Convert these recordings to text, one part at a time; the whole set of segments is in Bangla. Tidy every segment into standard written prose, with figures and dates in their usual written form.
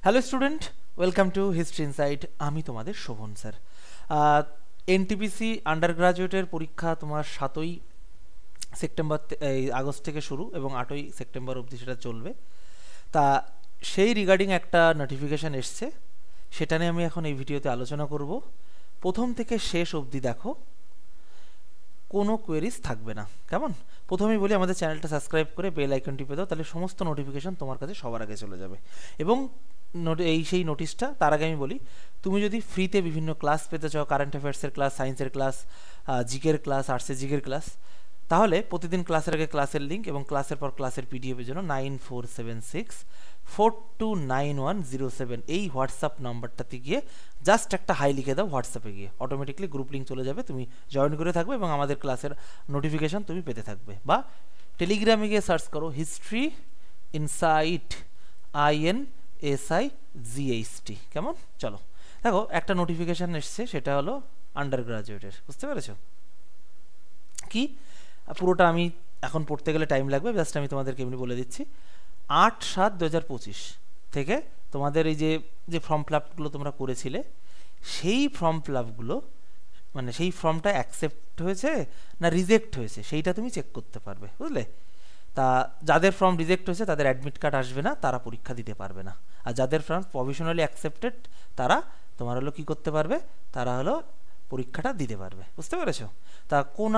Hello student, welcome to history insight. আমি তোমাদের শোভন স্যার। এনটিপিসি আন্ডার গ্রাজুয়েটের পরীক্ষা তোমার 7ই সেপ্টেম্বর আগস্ট থেকে শুরু এবং 8ই সেপ্টেম্বর অবধি সেটা চলবে। তা সেই রিগার্ডিং একটা নোটিফিকেশান এসছে, সেটা নিয়ে আমি এখন এই ভিডিওতে আলোচনা করব। প্রথম থেকে শেষ অবধি দেখো, কোনো কোয়েরিজ থাকবে না। কেমন? প্রথমেই বলি, আমাদের চ্যানেলটা সাবস্ক্রাইব করে বেল আইকন টিপে দাও, তাহলে সমস্ত নোটিফিকেশান তোমার কাছে সবার আগে চলে যাবে। এবং সেই নোটিশটা তার আগে আমি বলি, তুমি যদি ফ্রিতে বিভিন্ন ক্লাস পেতে চাও, কারেন্ট অ্যাফেয়ার্সের ক্লাস, সায়েন্সের ক্লাস, জিকের ক্লাস, আর্টসের জিকের ক্লাস, তাহলে প্রতিদিন ক্লাসের আগে ক্লাসের লিঙ্ক এবং ক্লাসের পর ক্লাসের পিডিএফের জন্য 9476429107 এই হোয়াটসঅ্যাপ নাম্বারটাতে গিয়ে জাস্ট একটা হাই লিখে দাও। হোয়াটসঅ্যাপে গিয়ে অটোমেটিকলি গ্রুপ লিঙ্ক চলে যাবে, তুমি জয়েন করে থাকবে এবং আমাদের ক্লাসের নোটিফিকেশান তুমি পেতে থাকবে। বা টেলিগ্রামে গিয়ে সার্চ করো হিস্ট্রি ইনসাইট, INSIGHT। কেমন? চলো দেখো, একটা নোটিফিকেশান এসছে, সেটা হলো আন্ডার গ্রাজুয়েটের। বুঝতে পেরেছো কি? পুরোটা আমি এখন পড়তে গেলে টাইম লাগবে, জাস্ট আমি তোমাদেরকে এমনি বলে দিচ্ছি। 8/7/2025 থেকে তোমাদের এই যে ফর্ম ফিল আপগুলো তোমরা করেছিলে, সেই ফর্ম ফিল আপগুলো মানে সেই ফর্মটা অ্যাকসেপ্ট হয়েছে না রিজেক্ট হয়েছে, সেইটা তুমি চেক করতে পারবে। বুঝলে? তা যাদের ফর্ম রিজেক্ট হয়েছে তাদের অ্যাডমিট কার্ড আসবে না, তারা পরীক্ষা দিতে পারবে না। আর যাদের ফর্ম প্রভিশনালি অ্যাকসেপ্টেড, তারা তোমার হলো কী করতে পারবে, তারা হলো পরীক্ষাটা দিতে পারবে। বুঝতে পেরেছো? তা কোন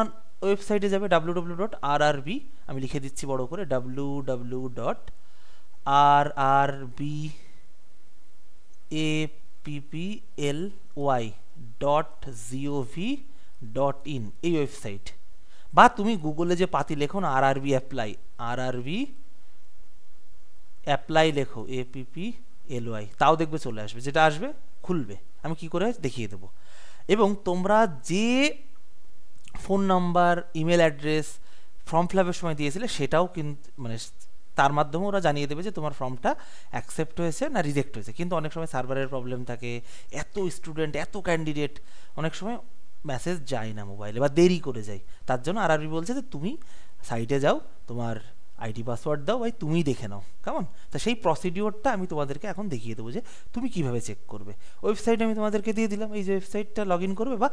ওয়েবসাইটে যাবে? www.rrb, আমি লিখে দিচ্ছি বড় করে, www.rrbaply.gov.in এই ওয়েবসাইট। বা তুমি গুগলে যে পাতি লেখো না, আরআরবি অ্যাপ্লাই লেখো, APPLY, তাও দেখবে চলে আসবে। যেটা আসবে খুলবে, আমি কি করে দেখিয়ে দেবো। এবং তোমরা যে phone number, email address form fill আপের সময় দিয়েছিলে, সেটাও কিন্তু মানে তার মাধ্যমে ওরা জানিয়ে দেবে যে তোমার ফর্মটা অ্যাকসেপ্ট হয়েছে না রিজেক্ট হয়েছে। কিন্তু অনেক সময় সার্ভারের প্রবলেম থাকে, এত স্টুডেন্ট, এত ক্যান্ডিডেট, অনেক সময় মেসেজ যায় না মোবাইলে বা দেরি করে যায়। তার জন্য আরআরবি বলছে যে তুমি সাইটে যাও, তোমার আইডি পাসওয়ার্ড দাও, ভাই তুমিই দেখে নাও। কেমন? তা সেই প্রসিডিওরটা আমি তোমাদেরকে এখন দেখিয়ে দেবো যে তুমি কিভাবে চেক করবে। ওয়েবসাইট আমি তোমাদেরকে দিয়ে দিলাম, এই যে ওয়েবসাইটটা লগ ইন করবে, বা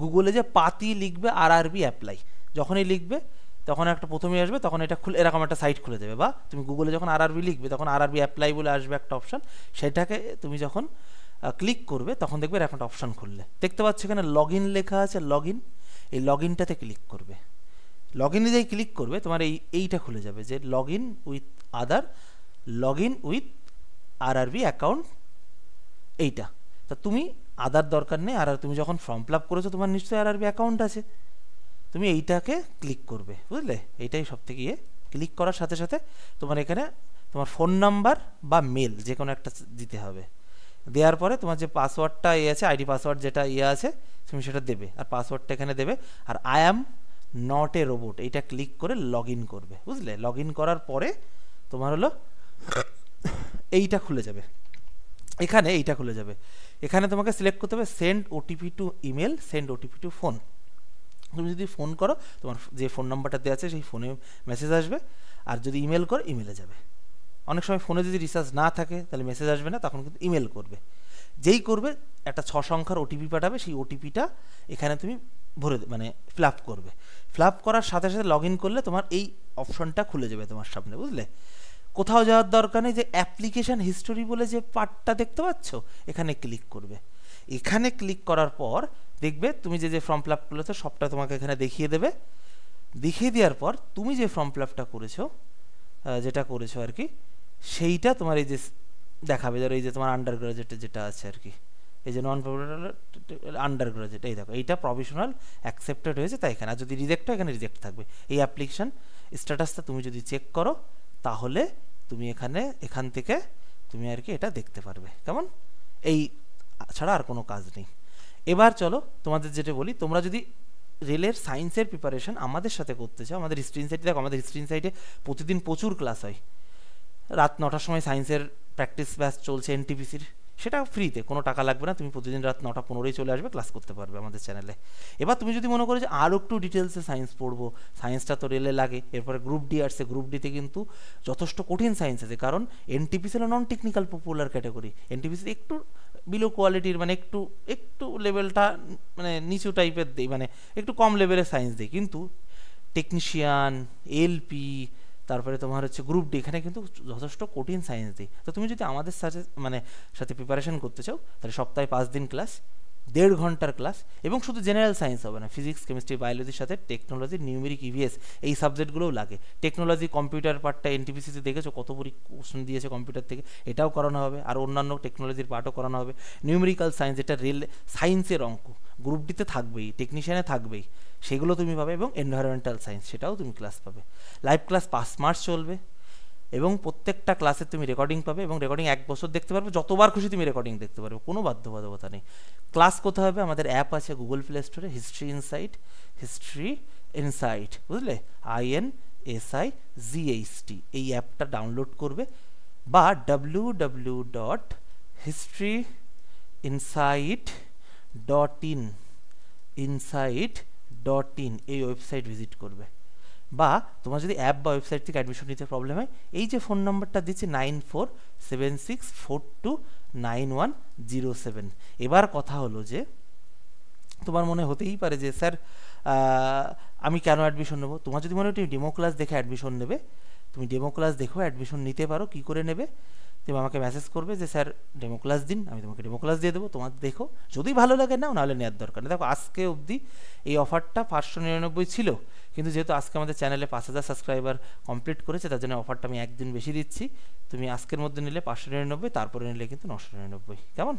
গুগলে যে পাতি লিখবে আরআরবি অ্যাপ্লাই, যখনই লিখবে তখন একটা প্রথমেই আসবে, তখন এটা খুলে এরকম একটা সাইট খুলে দেবে। বা তুমি গুগলে যখন আরআরবি লিখবে, তখন আরআরবি অ্যাপ্লাই বলে আসবে একটা অপশান, সেটাকে তুমি যখন ক্লিক করবে তখন দেখবে এরকম একটা অপশান খুললে দেখতে পাচ্ছ, এখানে লগ ইন লেখা আছে। লগ ইন, এই লগ ইনটাতে ক্লিক করবে। লগ ইনে যেই ক্লিক করবে, তোমার এইটা খুলে যাবে যে log in with RRB account, এইটা। তা তুমি আদার দরকার নেই, আর তুমি যখন ফর্ম ফিল আপ করেছো তোমার নিশ্চয়ই আরআরবি অ্যাকাউন্ট আছে, তুমি এইটাকে ক্লিক করবে। বুঝলে? এইটাই সব থেকে ক্লিক করার সাথে সাথে তোমার এখানে তোমার ফোন নাম্বার বা মেল যে কোনো একটা দিতে হবে। দেওয়ার পরে তোমার যে পাসওয়ার্ডটা আছে, আইডি পাসওয়ার্ড যেটা আছে, তুমি সেটা দেবে, আর পাসওয়ার্ডটা এখানে দেবে। আর I am not a robot, এইটা ক্লিক করে লগ ইন করবে। বুঝলে? লগ ইন করার পরে তোমার হলো এইটা খুলে যাবে, এখানে এইটা খুলে যাবে। এখানে তোমাকে সিলেক্ট করতে হবে send OTP to email, send OTP to phone. তুমি যদি ফোন করো, তোমার যে ফোন নাম্বারটা দেওয়া আছে সেই ফোনে মেসেজ আসবে, আর যদি ইমেল করো ইমেলে যাবে। অনেক সময় ফোনে যদি রিচার্জ না থাকে তাহলে মেসেজ আসবে না, তখন কিন্তু ইমেল করবে। যেই করবে একটা 6 সংখ্যার ওটিপি পাঠাবে, সেই ওটিপিটা এখানে তুমি ভরে মানে ফিল আপ করবে। ফিল আপ করার সাথে সাথে লগ ইন করলে তোমার এই অপশনটা খুলে যাবে তোমার সামনে। বুঝলে? কোথাও যাওয়ার দরকার নেই, যে অ্যাপ্লিকেশান হিস্টোরি বলে যে পার্টটা দেখতে পাচ্ছ, এখানে ক্লিক করবে। এখানে ক্লিক করার পর দেখবে তুমি যে ফর্ম ফিল আপ করেছো সবটা তোমাকে এখানে দেখিয়ে দেবে। দেখিয়ে দেওয়ার পর তুমি যে ফর্ম ফিল আপটা করেছো, যেটা করেছো আর কি, সেইটা তোমার এই যে দেখাবে। ধরো এই যে তোমার আন্ডার গ্রাজুয়েটের যেটা আছে আর কি, এই যে নন প্রভিশনাল আন্ডার গ্রাজুয়েট, এই দেখো এইটা প্রভিশনাল অ্যাকসেপ্টেড হয়েছে, তাই এখানে। আর যদি রিজেক্ট হয়, এখানে রিজেক্ট থাকবে। এই অ্যাপ্লিকেশান স্ট্যাটাসটা তুমি যদি চেক করো, তাহলে তুমি এখান থেকে তুমি আর কি এটা দেখতে পারবে। কেমন? এই ছাড়া আর কোনো কাজ নেই। এবার চলো তোমাদের যেটা বলি, তোমরা যদি রেলের সায়েন্সের প্রিপারেশন আমাদের সাথে করতে চাও, আমাদের হিস্ট্রি ইনসাইটে দেখো, আমাদের হিস্ট্রি ইনসাইটে প্রতিদিন প্রচুর ক্লাস হয়। রাত 9টার সময় সায়েন্সের প্র্যাকটিস ব্যাচ চলছে এনটিপিসির, সেটা ফ্রিতে, কোনো টাকা লাগবে না, তুমি প্রতিদিন রাত 9:15 চলে আসবে, ক্লাস করতে পারবে আমাদের চ্যানেলে। এবার তুমি যদি মনে করো যে আরও একটু ডিটেলসে সায়েন্স পড়বো, সায়েন্সটা তো রেলে লাগে, এরপরে গ্রুপ ডি আসছে, গ্রুপ ডিতে কিন্তু যথেষ্ট কঠিন সায়েন্স আছে, কারণ এনটিপিসি হলো non technical popular category, NTPC একটু বিলো কোয়ালিটির, মানে একটু লেভেলটা মানে নিচু টাইপের দেয়, মানে একটু কম লেভেলের সায়েন্স দেয়, কিন্তু টেকনিশিয়ান, এলপি, তারপরে তোমার হচ্ছে গ্রুপ ডি, এখানে কিন্তু যথেষ্ট কঠিন সায়েন্স দিই। তো তুমি যদি আমাদের সাথে প্রিপারেশন করতে চাও, তাহলে সপ্তাহে 5 দিন ক্লাস, 1.5 ঘন্টার ক্লাস, এবং শুধু জেনারেল সায়েন্স হবে না, ফিজিক্স, কেমিস্ট্রি, বায়োলজির সাথে টেকনোলজি, নিউমেরিক, ইভিএস এই সাবজেক্টগুলোও লাগে। টেকনোলজি, কম্পিউটার পার্টটা এনটিপিসিতে দেখেছো কত কোশ্চেন দিয়েছে কম্পিউটার থেকে, এটাও করানো হবে, আর অন্যান্য টেকনোলজির পার্টও করানো হবে। নিউমেরিক্যাল সায়েন্স, যেটা রেল সায়েন্সের অঙ্ক, গ্রুপ ডিতে থাকবেই, টেকনিশিয়ানে থাকবেই, সেগুলো তুমি পাবে, এবং এনভায়রনমেন্টাল সায়েন্স সেটাও তুমি ক্লাস পাবে। লাইভ ক্লাস 5 মাস চলবে, এবং প্রত্যেকটা ক্লাসে তুমি রেকর্ডিং পাবে, এবং রেকর্ডিং 1 বছর দেখতে পারবে, যতবার খুশি তুমি রেকর্ডিং দেখতে পারবে, কোনো বাধ্যবাধকতা নেই। ক্লাস কোথায় হবে? আমাদের অ্যাপ আছে গুগল প্লে স্টোরে, হিস্ট্রি ইনসাইট, বুঝলে, INSIGHT, এই অ্যাপটা ডাউনলোড করবে, বা www.historyinsight.in এই ওয়েবসাইট ভিজিট করবে। বা তোমার যদি অ্যাপ বা ওয়েবসাইট থেকে অ্যাডমিশন নিতে প্রবলেম হয়, এই যে ফোন নাম্বারটা দিচ্ছি 9476429107। এবার কথা হলো যে তোমার মনে হতেই পারে যে স্যার আমি কেন অ্যাডমিশন নেবো? তোমার যদি মনে হয় তুমি ডেমো ক্লাস দেখে অ্যাডমিশন নেবে, তুমি ডেমো ক্লাস দেখো অ্যাডমিশন নিতে পারো। কী করে নেবে? তুমি আমাকে মেসেজ করবে যে স্যার ডেমো ক্লাস দিন, আমি তোমাকে ডেমো ক্লাস দিয়ে দেবো, তোমার দেখো, যদি ভালো লাগে নাও, নাহলে নেওয়ার দরকার নেই। দেখো আজকে অবধি এই অফারটা 599 ছিল, কিন্তু যেহেতু আজকে আমাদের চ্যানেলে 5000 সাবস্ক্রাইবার কমপ্লিট করেছে, তার জন্য অফারটা আমি একদিন বেশি দিচ্ছি। তুমি আজকের মধ্যে নিলে 599, তারপরে নিলে কিন্তু 999। কেমন?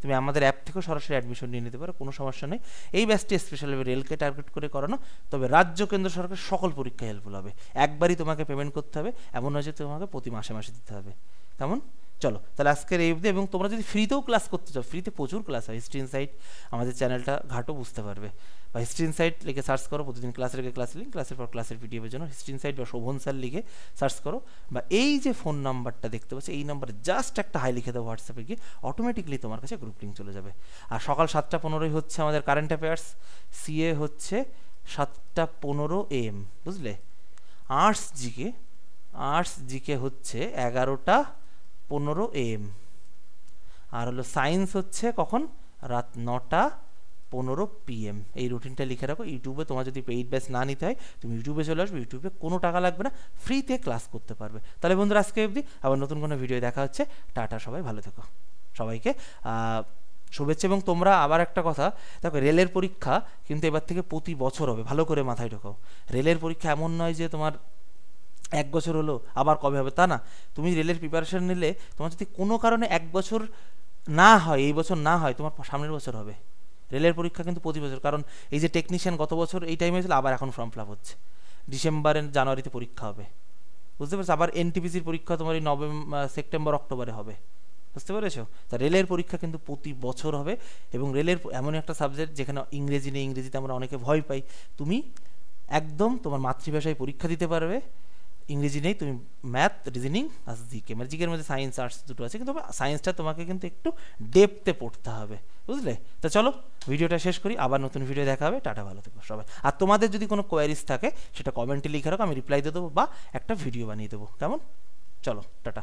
তুমি আমাদের অ্যাপ থেকেও সরাসরি অ্যাডমিশন নিয়ে নিতে পারো, কোনো সমস্যা নেই। এই ব্যাচটি স্পেশালি রেলকে টার্গেট করে করানো, তবে রাজ্য কেন্দ্র সরকার সকল পরীক্ষা হেল্পফুল হবে। একবারই তোমাকে পেমেন্ট করতে হবে, এমন নয় যে তোমাকে প্রতি মাসে মাসে দিতে হবে। কেমন? চলো তাহলে আজকের এই অবধি। এবং তোমরা যদি ফ্রিতেও ক্লাস করতে চাও, ফ্রিতে প্রচুর ক্লাস হয়। হিস্ট্রি ইনসাইট আমাদের চ্যানেলটা ঘাটো, বুঝতে পারবে, বা হিস্ট্রি ইনসাইট লিখে সার্চ করো, প্রতিদিন ক্লাসের আগে ক্লাস লিঙ্ক, ক্লাসের পর ক্লাসের পিডিএফের জন্য হিস্ট্রি ইনসাইট বা শোভন স্যার লিখে সার্চ করো, বা এই যে ফোন নাম্বারটা দেখতে পাচ্ছ, এই নাম্বারে জাস্ট একটা হাই লিখে দাও হোয়াটসঅ্যাপে গিয়ে, অটোমেটিকলি তোমার কাছে গ্রুপ লিঙ্ক চলে যাবে। আর সকাল 7:15 হচ্ছে আমাদের কারেন্ট অ্যাফেয়ার্স, সিএ হচ্ছে 7:15 AM, বুঝলে। আর্টস জিকে হচ্ছে 11:15 AM, আর হলো সায়েন্স হচ্ছে কখন? রাত 9:15 PM। এই রুটিনটা লিখে রাখো। ইউটিউবে তোমার যদি পেইড ব্যাচ না নিতে হয়, তুমি ইউটিউবে চলে আসবে, ইউটিউবে কোনো টাকা লাগবে না, ফ্রিতে ক্লাস করতে পারবে। তাহলে বন্ধুরা আজকে অবধি, আবার নতুন কোনো ভিডিও দেখা হচ্ছে। টাটা, সবাই ভালো থেকো, সবাইকে শুভেচ্ছা। এবং তোমরা আবার একটা কথা দেখো, রেলের পরীক্ষা কিন্তু এবার থেকে প্রতি বছর হবে, ভালো করে মাথায় ঢোকাও। রেলের পরীক্ষা এমন নয় যে তোমার 1 বছর হলো আবার কবে হবে, তা না। তুমি রেলের প্রিপারেশন নিলে তোমার যদি কোনো কারণে 1 বছর না হয়, এই বছর না হয়, তোমার সামনের বছর হবে। রেলের পরীক্ষা কিন্তু প্রতি বছর, কারণ এই যে টেকনিশিয়ান গত বছর এই টাইমে হয়েছিল, আবার এখন ফর্ম ফিল আপ হচ্ছে, জানুয়ারিতে পরীক্ষা হবে, বুঝতে পারছো। আবার এনটিপিসির পরীক্ষা তোমার এই সেপ্টেম্বর অক্টোবরে হবে, বুঝতে পেরেছো। তা রেলের পরীক্ষা কিন্তু প্রতি বছর হবে। এবং রেলের এমন একটা সাবজেক্ট যেখানে ইংরেজি নেই, ইংরেজিতে আমরা অনেকে ভয় পাই, তুমি একদম তোমার মাতৃভাষায় পরীক্ষা দিতে পারবে। ইংরেজি নেই, তুমি ম্যাথ, রিজনিং আর জিকে, মানে জিকের মধ্যে সায়েন্স আর্টস দুটো আছে, কিন্তু সায়েন্সটা তোমাকে কিন্তু একটু ডেপথে পড়তে হবে, বুঝলে। তো চলো ভিডিওটা শেষ করি, আবার নতুন ভিডিও দেখা হবে। টাটা, ভালো থেকো সবাই। আর তোমাদের যদি কোনো কোয়ারিজ থাকে সেটা কমেন্টে লিখে রাখো, আমি রিপ্লাই দিয়ে দেবো, বা একটা ভিডিও বানিয়ে দেবো। কেমন? চলো টাটা।